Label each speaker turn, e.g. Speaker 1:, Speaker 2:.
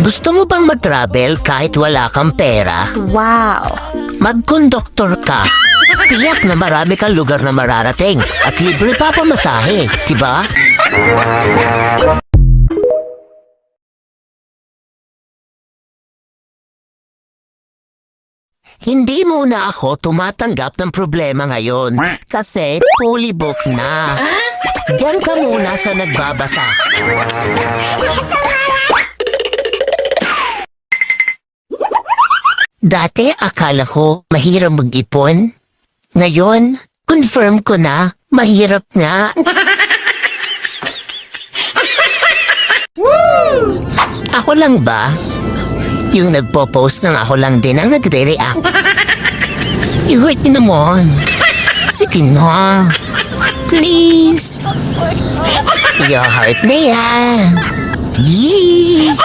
Speaker 1: Gusto mo bang mag-travel kahit wala kang pera?
Speaker 2: Wow!
Speaker 1: Mag-conductor ka. Tiyak na marami kang lugar na mararating at libre pa pamasahe, diba? Hindi muna ako tumatanggap ng problema ngayon kasi fully booked na. Diyan ka muna sa nagbabasa. Dati akala ko mahirap mag-ipon. Ngayon, confirm ko na mahirap nga. Ako lang ba? Yung nagpo-post ng ako lang din ang nagre-react. I-hurt din naman. Sige na. Please. I-heart na yan. Yee!